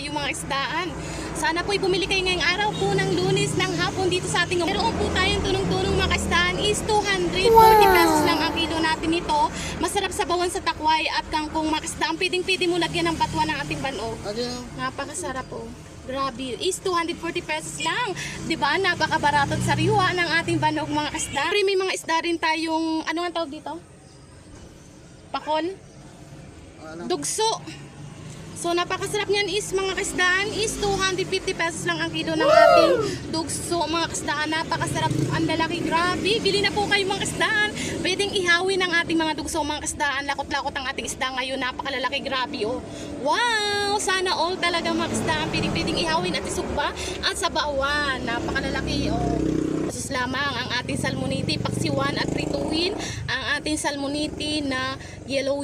tayo mga isdaan. Sana po'y bumili kayo ngayong araw po ng Lunes ng hapon dito sa ating. Meron po tayong tunong-tunong mga isdaan is 240 pesos lang ang kilo natin nito. Masarap sa bawang sa takway at kangkong mga isdaan. Pwedeng-pwede mo lagyan ng batwa ng ating banog. Napakasarap po. Grabe, is 240 pesos lang. 'Di ba? Napakabarato at sariwa ng ating banog mga isda. Pero may mga isda rin tayong ano ang tawag dito? Pakol? Dugso. So napakasarap niyan is mga kasdaan is 250 pesos lang ang kilo ng ating dugso mga kasdaan. Napakasarap, ang lalaki, grabe. Bili na po kayo mga kasdaan. Pwedeng ihawi ng ating mga dugso mga kasdaan. Lakot-lakot ang ating isda ngayon, napakalalaki, grabe oh. Wow, sana all talaga mga kasdaan. Pwedeng ihawin at isugba at sabawan. Napakalalaki oh. Pesos lamang ang ating salmoniti, paksiwan at prituhin. Ang ating salmoniti na yellow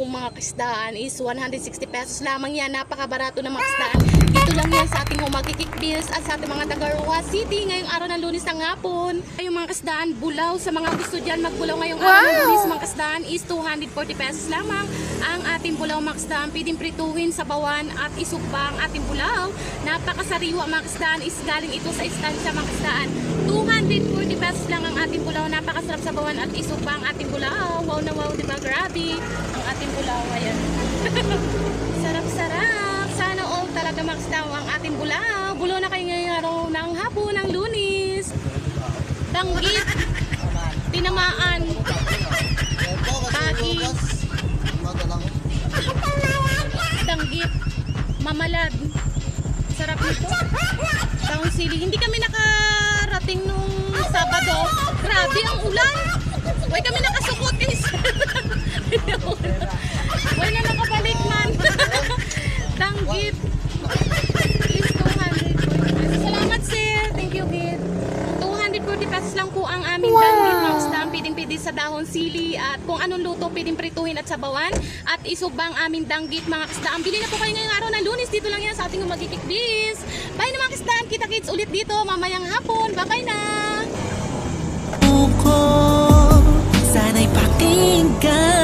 mga kasdaan is 160 pesos lamang yan. Napakabarato na mga kasdaan. Dito lang yan sa ating magkikik bills at sa ating mga taga-Roa City ngayong araw ng Lunes ng hapon. Yung mga kasdaan, bulaw sa mga gusto dyan magbulaw ngayong araw ng Lunes mga kasdaan is 240 pesos lamang. Ang ating bulaw mga kasdaan, pwedeng prituhin, sabawan at isugba ang ating bulaw. Napakasariwa mga kasdaan is galing ito sa istansya mga kasdaan. 240 pesos lang ang ating bulaw. Napakasarap sabawan at isugba ang ating bulaw. Wow na wow, diba? Grabe ang ating bulaw. Ayan. Sarap-sarap. Sana all talaga makasdaw ang ating bulaw. Bulaw na kayo ngayong araw ng hapon, ng Lunes. Tanggit. Tinamaan. Bagis. Tanggit. Mamalad. Sarap nito. Taong sili. Hindi kami nakarating nung Sabado. Grabe ang ulan. Huwag kami nakasukot guys. Huwag na nakabalik man. Tanggit. Is 240 pesos. Salamat sir. Thank you kid. 240 pesos lang po ang aming tanggit mga isdaan. Pwedeng-pwede sa dahon sili at kung anong luto pwedeng prituhin at sabawan at isubang aming danggit mga kasdaan. Bili na po kayo ngayong araw ng Lunes. Dito lang yan sa ating magkikikbis. Bye na mga kasdaan. Kita kids ulit dito mamayang hapon. Bye-bye na. Sana'y pakinggan